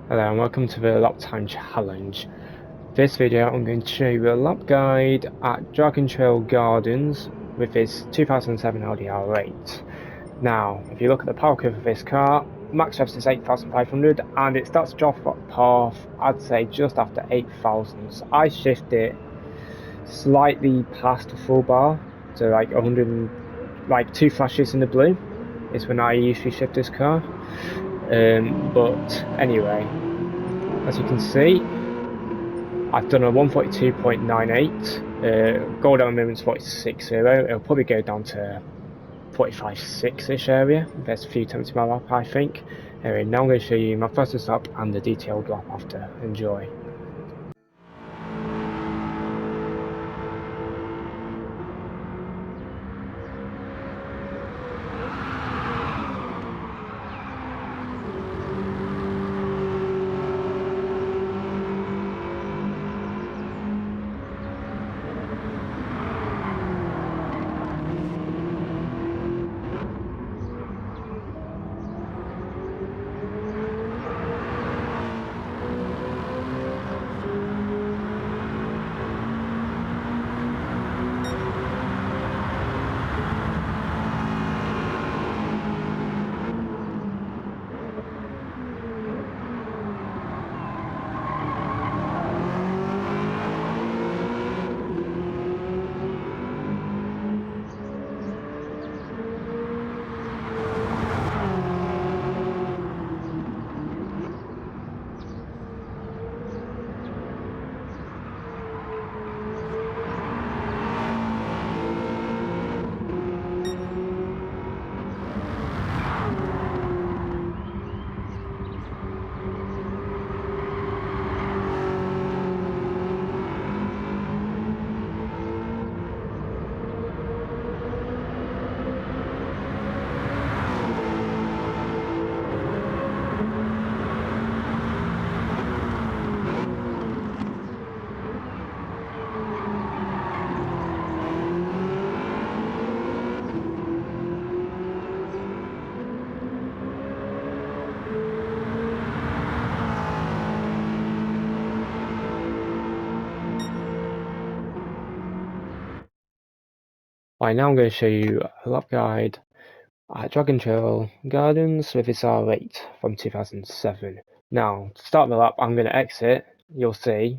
Hello and welcome to the Lap Time Challenge. This video I'm going to show you a lap guide at Dragon Trail Gardens with this 2007 Audi R8. Now, if you look at the power curve of this car, max revs is 8,500 and it starts to drop off, I'd say just after 8,000. So I shift it slightly past the full bar, so like 100, like 2 flashes in the blue is when I usually shift this car. But anyway, as you can see, I've done a 142.98, goal down movement's 46.0, it'll probably go down to 45.6ish area, there's a few attempts in my lap I think. Anyway, now I'm going to show you my fastest lap and the detailed lap after, enjoy. Right, now I'm going to show you a lap guide at Dragon Trail Gardens with its R8 from 2007. Now, to start the lap, I'm going to exit. You'll see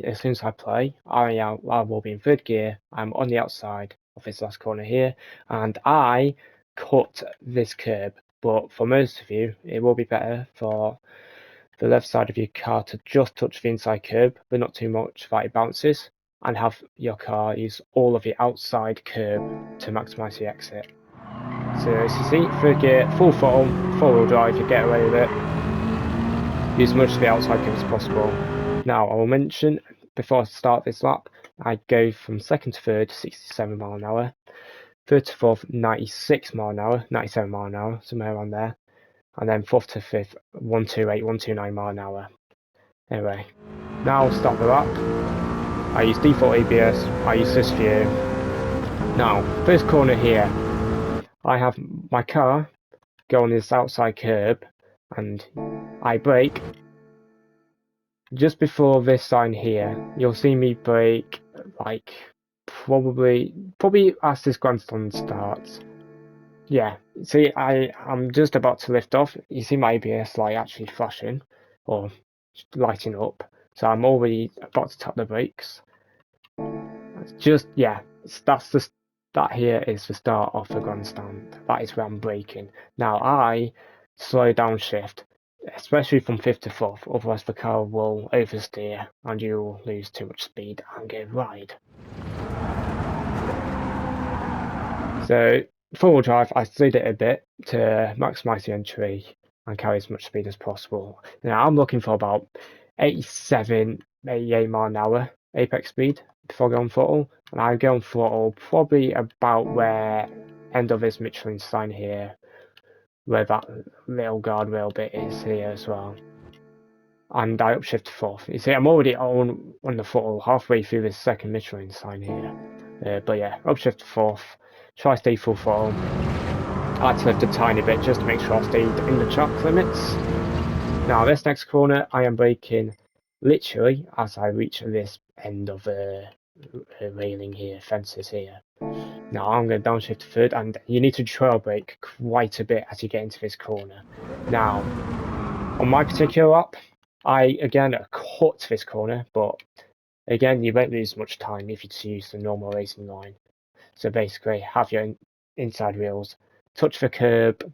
as soon as I play, I will be in third gear. I'm on the outside of this last corner here, and I cut this curb. But for most of you, it will be better for the left side of your car to just touch the inside curb, but not too much that it bounces, and have your car use all of the outside curb to maximise the exit. So as you see, third gear, full throttle, 4-wheel drive, you get away with it. Use as much of the outside curb as possible. Now I will mention, before I start this lap, I go from second to third, 67 mile an hour, third to fourth, 96 mile an hour, 97 mile an hour, somewhere around there, and then fourth to fifth, 128, 129 mile an hour. Anyway, now I'll start the lap. I use default ABS, I use this view. Now, first corner here, I have my car go on this outside curb and I brake. Just before this sign here, you'll see me brake like probably as this grandstand starts. Yeah, see, I'm just about to lift off. You see my ABS light actually flashing or lighting up, so I'm already about to tap the brakes. Just yeah, that here is the start of the grandstand. That is where I'm braking. Now I slow down shift, especially from fifth to fourth, otherwise the car will oversteer and you will lose too much speed and get wide. So 4-wheel drive, I slid it a bit to maximise the entry and carry as much speed as possible. Now I'm looking for about 87, 88 mile an hour apex speed before going throttle, and I go on throttle probably about where end of this Michelin sign here, where that little guardrail bit is here as well. And I upshift to fourth. You see, I'm already on the throttle halfway through this second Michelin sign here. But yeah, upshift to fourth. Try to stay full throttle. I had to lift a tiny bit just to make sure I stayed in the track limits. Now this next corner, I am braking literally as I reach this end of the railing here, fences here. Now I'm going to downshift to third, and you need to trail brake quite a bit as you get into this corner. Now, on my particular lap, I again cut this corner, but again you won't lose much time if you choose the normal racing line. So basically, have your inside wheels touch the curb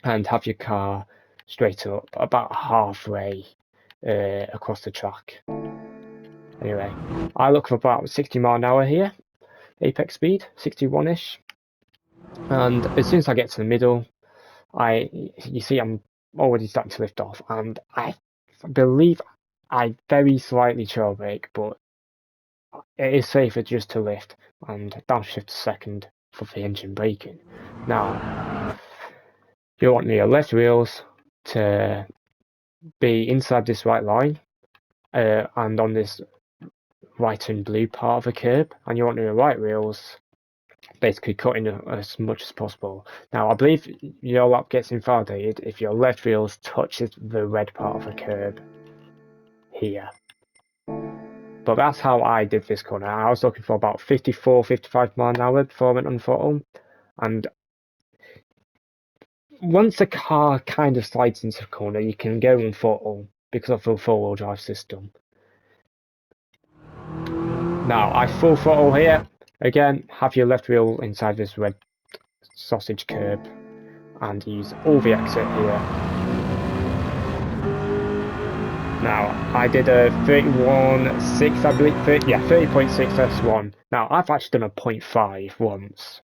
and have your car straight up about halfway across the track. Anyway, I look for about 60 mile an hour here, apex speed, 61-ish. And as soon as I get to the middle, you see I'm already starting to lift off, and I believe I very slightly trail brake, but it is safer just to lift and downshift to second for the engine braking. Now, you want your left wheels to be inside this white line and on this white and blue part of the curb, and you want your right wheels basically cutting as much as possible. Now, I believe your lap gets invalidated if your left wheels touches the red part of the curb here. But that's how I did this corner. I was looking for about 54, 55 mile an hour before I went on throttle. And once the car kind of slides into the corner, you can go on throttle because of the four-wheel drive system. Now, I full throttle here. Again, have your left wheel inside this red sausage curb and use all the exit here. Now, I did a 31.6, I believe, 30.6 S1. Now, I've actually done a 0.5 once,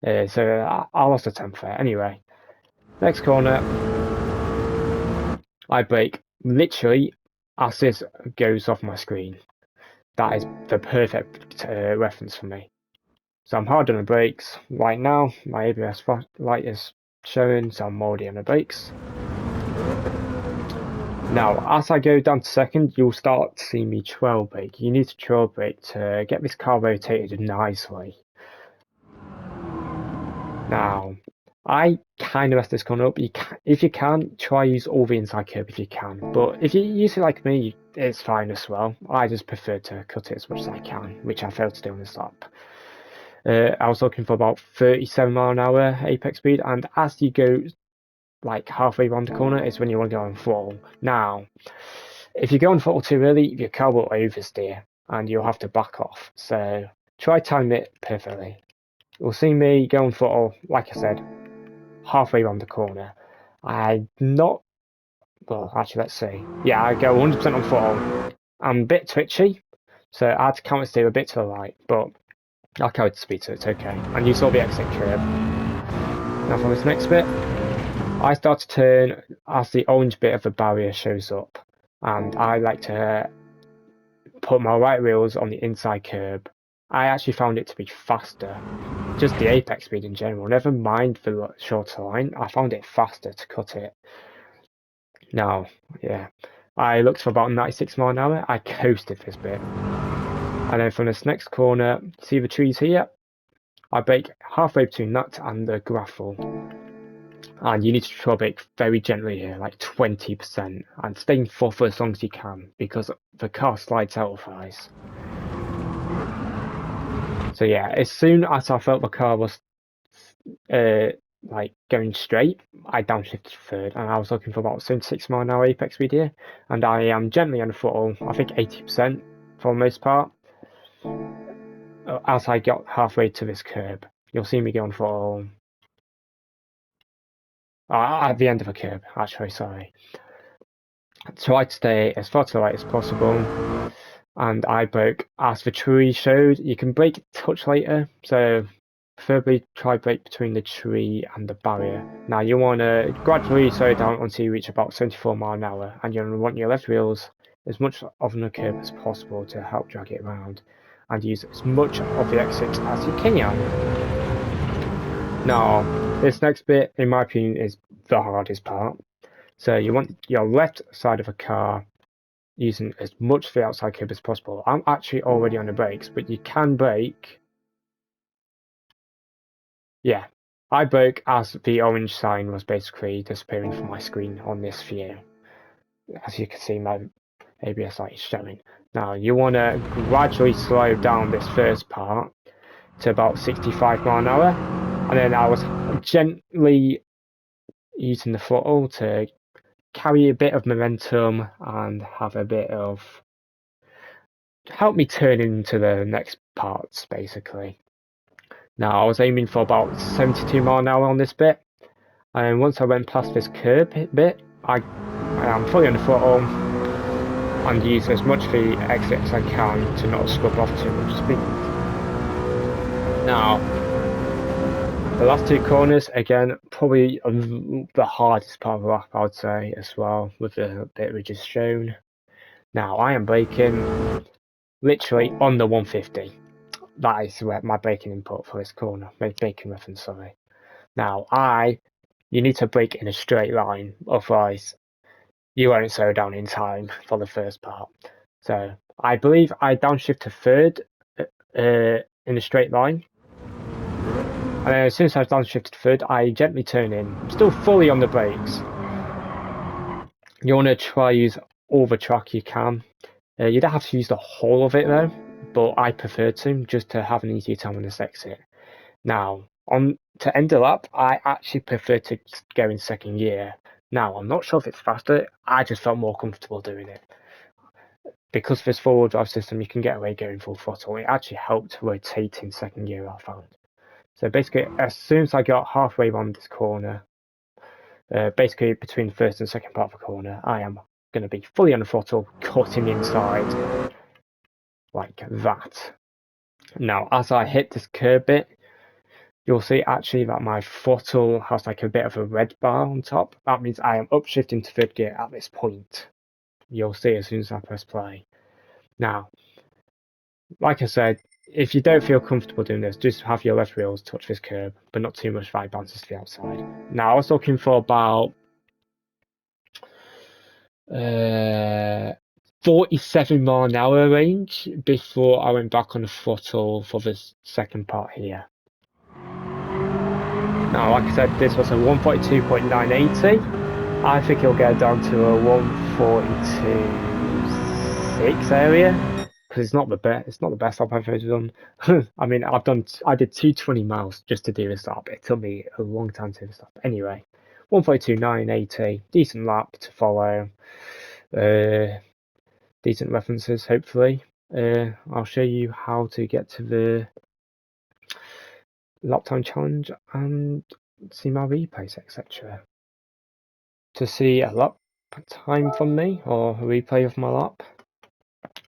so I lost a temp there. Anyway, next corner, I brake literally as this goes off my screen. That is the perfect reference for me. So I'm hard on the brakes right now. My ABS light is showing, so I'm already on the brakes. Now, as I go down to second, you'll start to see me trail brake. You need to trail brake to get this car rotated nicely. Now, I kind of messed this corner up. If you can, try use all the inside curb if you can. But if you use it like me, it's fine as well. I just prefer to cut it as much as I can, which I failed to do on this lap. I was looking for about 37 mile an hour apex speed, and as you go like halfway around the corner is when you want to go on throttle. Now, if you go on throttle too early, your car will oversteer and you'll have to back off. So try time it perfectly. You'll see me go on throttle, like I said, halfway around the corner. Well, actually, let's see. Yeah, I go 100% on throttle. I'm a bit twitchy, so I had to counter steer a bit to the right, but I carried the speed, so it's okay. And you saw the exit curve. Now for this next bit, I start to turn as the orange bit of the barrier shows up, and I like to put my right wheels on the inside curb. I actually found it to be faster, just the apex speed in general, never mind the shorter line, I found it faster to cut it. Now, yeah, I looked for about 96 mile an hour, I coasted this bit. And then from this next corner, see the trees here? I brake halfway between that and the gravel. And you need to trail brake very gently here, like 20%, and stay in fourth for as long as you can, because the car slides out otherwise. So yeah, as soon as I felt the car was like going straight, I downshifted to third, and I was looking for about 76 mile an hour apex speed here, and I am gently on the throttle, I think 80% for the most part. As I got halfway to this curb, you'll see me go on throttle. At the end of a curb, actually, sorry. Try to stay as far to the right as possible, and I broke as the tree showed. You can brake touch later, so preferably try brake between the tree and the barrier. Now you want to gradually slow down until you reach about 74 mile an hour, and you want your left wheels as much of the curb as possible to help drag it around, and use as much of the exit as you can. Now, this next bit, in my opinion, is the hardest part. So you want your left side of a car using as much of the outside curb as possible. I'm actually already on the brakes, but you can brake. Yeah, I broke as the orange sign was basically disappearing from my screen on this view. as you can see my ABS light is showing. Now you want to gradually slow down this first part to about 65 miles an hour, and then I was gently using the throttle to carry a bit of momentum and have a bit of help me turn into the next parts basically. Now I was aiming for about 72 miles an hour on this bit, and once I went past this curb bit, I am fully on the throttle and use as much of the exit as I can to not scrub off too much speed. Now, the last two corners, again, probably the hardest part of the lap, I would say, as well, with the bit we just shown. Now, I am braking literally on the 150. That is where my braking input for this corner, my braking reference, sorry. Now, you need to brake in a straight line, otherwise you won't slow down in time for the first part. So, I believe I downshift to third in a straight line. And then as soon as I've downshifted to third, I gently turn in. I'm still fully on the brakes. You want to try use all the track you can. You don't have to use the whole of it though, but I prefer to, just to have an easier time on this exit. Now, to end the lap, I actually prefer to go in second gear. Now, I'm not sure if it's faster, I just felt more comfortable doing it. Because of this four-wheel drive system, you can get away going full throttle. It actually helped rotate in second gear, I found. So basically, as soon as I got halfway around this corner, basically between the first and second part of the corner, I am going to be fully on the throttle, cutting inside like that. Now, as I hit this curb bit, you'll see actually that my throttle has like a bit of a red bar on top. That means I am upshifting to third gear at this point. You'll see as soon as I press play. Now, like I said, if you don't feel comfortable doing this, just have your left wheels touch this curb, but not too much that it bounces to the outside. Now, I was looking for about 47 mile an hour range before I went back on the throttle for the second part here. Now, like I said, this was a 142.980. I think it'll get down to a 142.6 area. It's not the best. It's not the best lap I've ever done. I mean, I did 220 miles just to do this lap. It took me a long time to do this lap. Anyway, 142.980, decent lap to follow. Decent references, hopefully. I'll show you how to get to the lap time challenge and see my replays, etc. To see a lap time from me or a replay of my lap,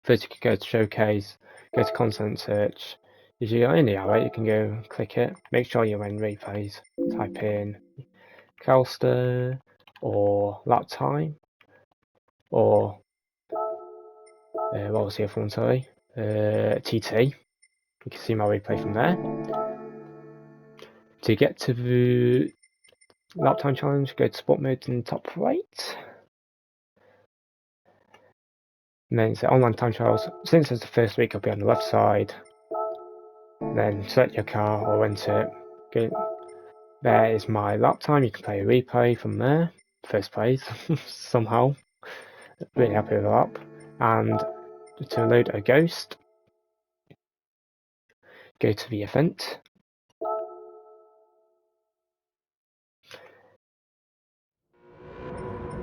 first you can go to showcase, go to content search. If you got any arrow, you can go click it. Make sure you're in replays. Type in Calster or lap time or what was the other one? Sorry, TT. You can see my replay from there. To get to the lap time challenge, go to sport mode in the top right. And then it's the online time trials. Since it's the first week, I'll be on the left side. Then select your car or enter it. Go. There is my lap time. You can play a replay from there. First place, somehow. Really happy with the lap. And to load a ghost, go to the event.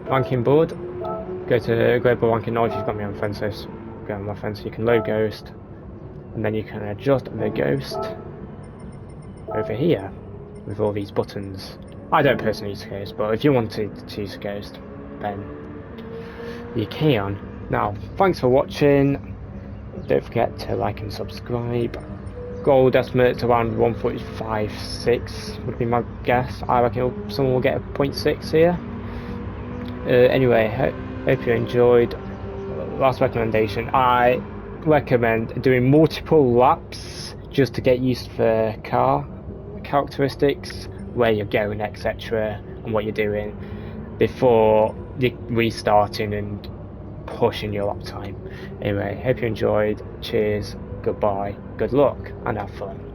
Ranking board. Go to global ranking, or if you've got me on fences, go on my fence. You can load ghost, and then you can adjust the ghost over here with all these buttons. I don't personally use ghost, but if you wanted to use ghost, then you can. Now, thanks for watching. Don't forget to like and subscribe. Gold estimate around 145.6 would be my guess. I reckon someone will get a 0.6 here. Anyway, hope you enjoyed. Last recommendation, I recommend doing multiple laps just to get used to the car characteristics, where you're going, etc., and what you're doing before you restarting and pushing your lap time. Anyway, hope you enjoyed. Cheers, goodbye, good luck, and have fun.